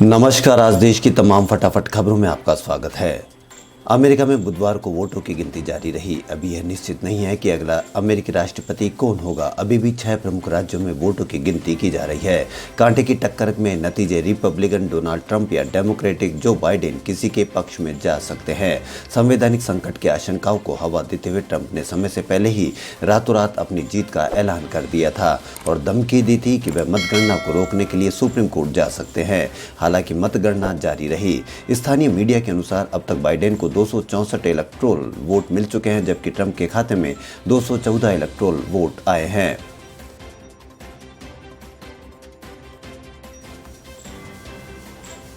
नमस्कार। आज देश की तमाम फटाफट खबरों में आपका स्वागत है। अमेरिका में बुधवार को वोटों की गिनती जारी रही। अभी यह निश्चित नहीं है कि अगला अमेरिकी राष्ट्रपति कौन होगा। अभी भी 6 प्रमुख राज्यों में वोटों की गिनती की जा रही है। कांटे की टक्कर में नतीजे रिपब्लिकन डोनाल्ड ट्रंप या डेमोक्रेटिक जो बाइडेन किसी के पक्ष में जा सकते हैं। संवैधानिक संकट की आशंकाओं को हवा देते हुए ट्रंप ने समय से पहले ही रातों रात अपनी जीत का ऐलान कर दिया था और धमकी दी थी कि वह मतगणना को रोकने के लिए सुप्रीम कोर्ट जा सकते हैं। हालांकि मतगणना जारी रही। स्थानीय मीडिया के अनुसार अब तक बाइडेन को 264 इलेक्टोरल वोट मिल चुके हैं, जबकि ट्रंप के खाते में 214 इलेक्टोरल वोट आए हैं।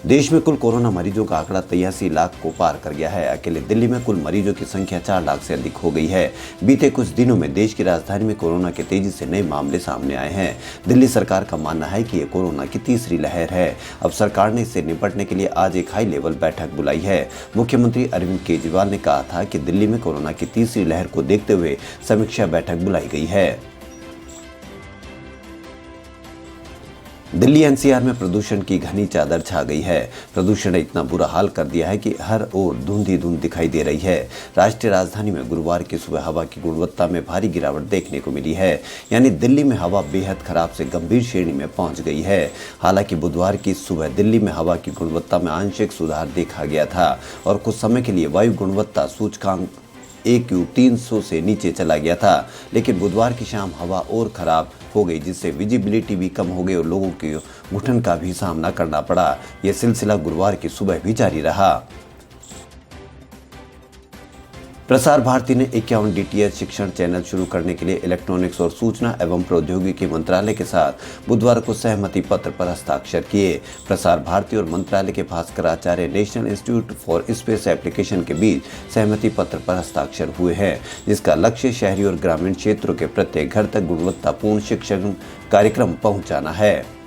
देश में कुल कोरोना मरीजों का आंकड़ा 83 लाख को पार कर गया है। अकेले दिल्ली में कुल मरीजों की संख्या 4 लाख से अधिक हो गई है। बीते कुछ दिनों में देश की राजधानी में कोरोना के तेजी से नए मामले सामने आए हैं। दिल्ली सरकार का मानना है कि ये कोरोना की तीसरी लहर है। अब सरकार ने इससे निपटने के लिए आज एक हाई लेवल बैठक बुलाई है। मुख्यमंत्री अरविंद केजरीवाल ने कहा था कि दिल्ली में कोरोना की तीसरी लहर को देखते हुए समीक्षा बैठक बुलाई गई है। दिल्ली एनसीआर में प्रदूषण की घनी चादर छा गई है। प्रदूषण ने इतना बुरा हाल कर दिया है कि हर ओर धुंध ही धुंध दिखाई दे रही है। राष्ट्रीय राजधानी में गुरुवार की सुबह हवा की गुणवत्ता में भारी गिरावट देखने को मिली है। यानी दिल्ली में हवा बेहद खराब से गंभीर श्रेणी में पहुंच गई है। हालांकि बुधवार की सुबह दिल्ली में हवा की गुणवत्ता में आंशिक सुधार देखा गया था और कुछ समय के लिए वायु गुणवत्ता सूचकांक AQ 300 से नीचे चला गया था। लेकिन बुधवार की शाम हवा और खराब हो गई, जिससे विजिबिलिटी भी कम हो गई और लोगों को घुटन का भी सामना करना पड़ा। यह सिलसिला गुरुवार की सुबह भी जारी रहा। प्रसार भारती ने 51 DTH शिक्षण चैनल शुरू करने के लिए इलेक्ट्रॉनिक्स और सूचना एवं प्रौद्योगिकी मंत्रालय के साथ बुधवार को सहमति पत्र पर हस्ताक्षर किए। प्रसार भारती और मंत्रालय के Bhaskaracharya national institute for space application के बीच सहमति पत्र पर हस्ताक्षर हुए हैं, जिसका लक्ष्य शहरी और ग्रामीण क्षेत्रों के प्रत्येक घर तक गुणवत्तापूर्ण शिक्षण कार्यक्रम पहुंचाना है।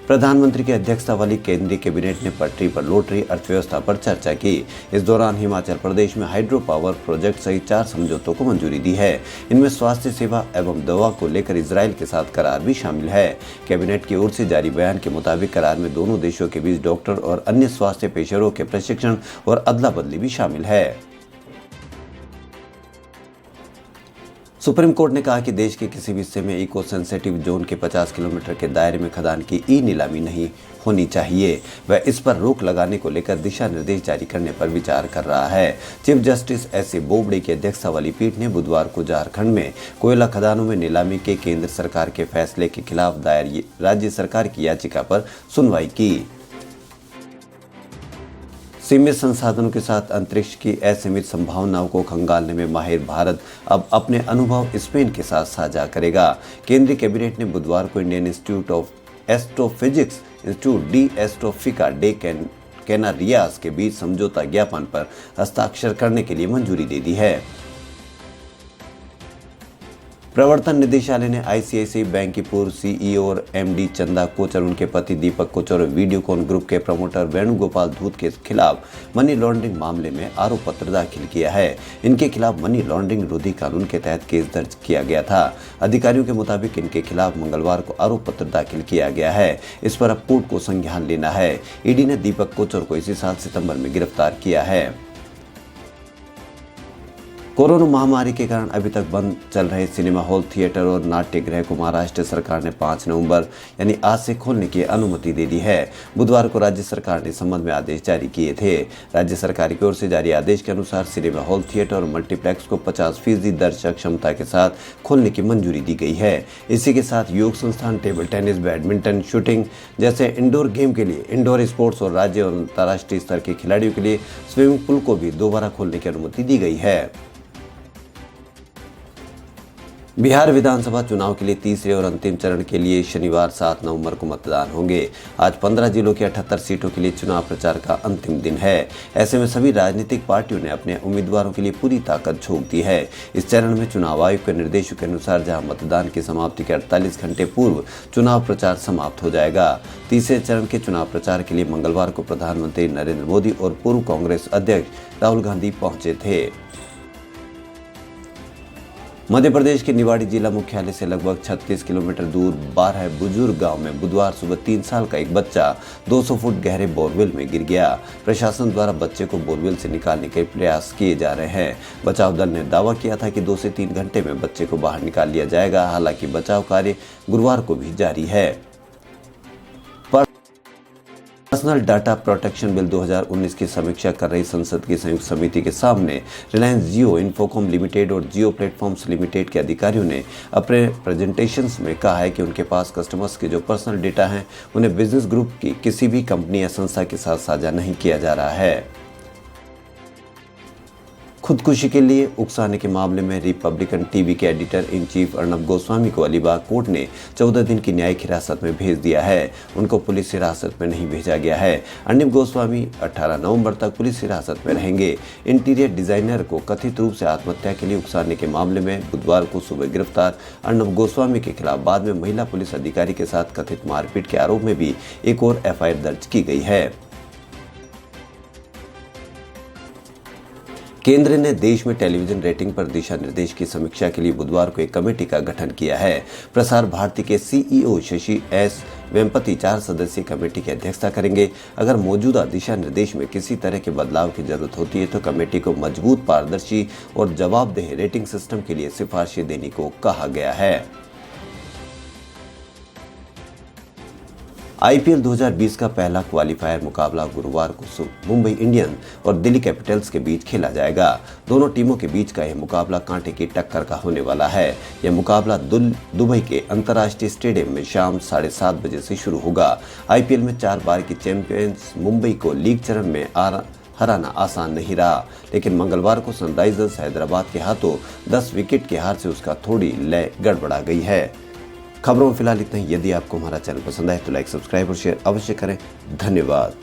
प्रधानमंत्री की अध्यक्षता वाली केंद्रीय कैबिनेट ने पटरी पर लौट रही अर्थव्यवस्था पर चर्चा की। इस दौरान हिमाचल प्रदेश में हाइड्रो पावर प्रोजेक्ट सहित 4 समझौतों को मंजूरी दी है। इनमें स्वास्थ्य सेवा एवं दवा को लेकर इजराइल के साथ करार भी शामिल है। कैबिनेट की ओर से जारी बयान के मुताबिक करार में दोनों देशों के बीच डॉक्टर और अन्य स्वास्थ्य पेशेवरों के प्रशिक्षण और अदला बदली भी शामिल है। सुप्रीम कोर्ट ने कहा कि देश के किसी भी हिस्से में इको सेंसिटिव जोन के 50 किलोमीटर के दायरे में खदान की नीलामी नहीं होनी चाहिए। वह इस पर रोक लगाने को लेकर दिशा निर्देश जारी करने पर विचार कर रहा है। चीफ जस्टिस SA बोबडे की अध्यक्षता वाली पीठ ने बुधवार को झारखंड में कोयला खदानों में नीलामी के केंद्र सरकार के फैसले के खिलाफ दायर राज्य सरकार की याचिका पर सुनवाई की। सीमित संसाधनों के साथ अंतरिक्ष की असीमित संभावनाओं को खंगालने में माहिर भारत अब अपने अनुभव स्पेन के साथ साझा करेगा। केंद्रीय कैबिनेट ने बुधवार को Indian Institute of Astrophysics Institute de Astrofisica de Canarias के बीच समझौता ज्ञापन पर हस्ताक्षर करने के लिए मंजूरी दे दी है। प्रवर्तन निदेशालय ने ICICI बैंक की पूर्व CEO और MD चंदा कोचर, उनके पति दीपक कोचर और वीडियोकॉन ग्रुप के प्रमोटर वेणुगोपाल धूत के खिलाफ मनी लॉन्ड्रिंग मामले में आरोप पत्र दाखिल किया है। इनके खिलाफ मनी लॉन्ड्रिंग विरोधी कानून के तहत केस दर्ज किया गया था। अधिकारियों के मुताबिक इनके खिलाफ मंगलवार को आरोप पत्र दाखिल किया गया है। इस पर अब कोर्ट को संज्ञान लेना है। ED ने दीपक कोचर को इसी साल सितंबर में गिरफ्तार किया है। कोरोना महामारी के कारण अभी तक बंद चल रहे सिनेमा हॉल, थिएटर और नाट्यगृह को महाराष्ट्र सरकार ने 5 नवंबर यानी आज से खोलने की अनुमति दे दी है। बुधवार को राज्य सरकार ने इस संबंध में आदेश जारी किए थे। राज्य सरकार की ओर से जारी आदेश के अनुसार सिनेमा हॉल, थिएटर और मल्टीप्लेक्स को 50% दर्शक क्षमता के साथ खोलने की मंजूरी दी गई है। इसी के साथ योग संस्थान, टेबल टेनिस, बैडमिंटन, शूटिंग जैसे इंडोर गेम के लिए इंडोर स्पोर्ट्स और राज्य और अंतर्राष्ट्रीय स्तर के खिलाड़ियों के लिए स्विमिंग पूल को भी दोबारा खोलने की अनुमति दी गई है। बिहार विधानसभा चुनाव के लिए तीसरे और अंतिम चरण के लिए शनिवार 7 नवंबर को मतदान होंगे। आज 15 जिलों की 78 सीटों के लिए चुनाव प्रचार का अंतिम दिन है। ऐसे में सभी राजनीतिक पार्टियों ने अपने उम्मीदवारों के लिए पूरी ताकत झोंक दी है। इस चरण में चुनाव आयोग के निर्देशों के अनुसार जहां मतदान की समाप्ति के 48 घंटे पूर्व चुनाव प्रचार समाप्त हो जाएगा। तीसरे चरण के चुनाव प्रचार के लिए मंगलवार को प्रधानमंत्री नरेंद्र मोदी और पूर्व कांग्रेस अध्यक्ष राहुल गांधी पहुंचे थे। मध्य प्रदेश के निवाड़ी जिला मुख्यालय से लगभग 36 किलोमीटर दूर 12 बुजुर्ग गांव में बुधवार सुबह 3 साल का एक बच्चा 200 फुट गहरे बोरवेल में गिर गया। प्रशासन द्वारा बच्चे को बोरवेल से निकालने के प्रयास किए जा रहे हैं। बचाव दल ने दावा किया था कि 2 से 3 घंटे में बच्चे को बाहर निकाल लिया जाएगा। हालांकि बचाव कार्य गुरुवार को भी जारी है। पर्सनल डाटा प्रोटेक्शन बिल 2019 की समीक्षा कर रही संसद की संयुक्त समिति के सामने रिलायंस जियो इन्फोकॉम लिमिटेड और जियो प्लेटफॉर्म्स लिमिटेड के अधिकारियों ने अपने प्रेजेंटेशंस में कहा है कि उनके पास कस्टमर्स के जो पर्सनल डेटा हैं उन्हें बिजनेस ग्रुप की किसी भी कंपनी या संस्था के साथ साझा नहीं किया जा रहा है। खुदकुशी के लिए उकसाने के मामले में रिपब्लिकन टीवी के editor in chief Arnab Goswami को अलीबाग कोर्ट ने 14 दिन की न्यायिक हिरासत में भेज दिया है। उनको पुलिस हिरासत में नहीं भेजा गया है। अर्नब गोस्वामी 18 नवंबर तक पुलिस हिरासत में रहेंगे। इंटीरियर डिजाइनर को कथित रूप से आत्महत्या के लिए उकसाने के मामले में बुधवार को सुबह गिरफ्तार अर्नब गोस्वामी के खिलाफ बाद में महिला पुलिस अधिकारी के साथ कथित मारपीट के आरोप में भी एक और एफआईआर दर्ज की गई है। केंद्र ने देश में टेलीविजन रेटिंग पर दिशा निर्देश की समीक्षा के लिए बुधवार को एक कमेटी का गठन किया है। प्रसार भारती के सीईओ शशि एस वेम्पति 4 सदस्यीय कमेटी की अध्यक्षता करेंगे। अगर मौजूदा दिशा निर्देश में किसी तरह के बदलाव की जरूरत होती है तो कमेटी को मजबूत, पारदर्शी और जवाबदेह रेटिंग सिस्टम के लिए सिफारिशें देने को कहा गया है। आईपीएल 2020 का पहला क्वालिफायर मुकाबला गुरुवार को मुंबई इंडियंस और दिल्ली कैपिटल्स के बीच खेला जाएगा। दोनों टीमों के बीच का यह मुकाबला कांटे की टक्कर का होने वाला है। यह मुकाबला दुबई के अंतर्राष्ट्रीय स्टेडियम में शाम 7:30 बजे से शुरू होगा। आईपीएल में 4 बार की चैंपियंस मुंबई को लीग चरण में हराना आसान नहीं रहा, लेकिन मंगलवार को सनराइजर्स हैदराबाद के हाथों 10 विकेट की हार से उसका थोड़ी लय गड़बड़ा गई है। खबरों में फिलहाल इतना ही। यदि आपको हमारा चैनल पसंद आए तो लाइक, सब्सक्राइब और शेयर अवश्य करें। धन्यवाद।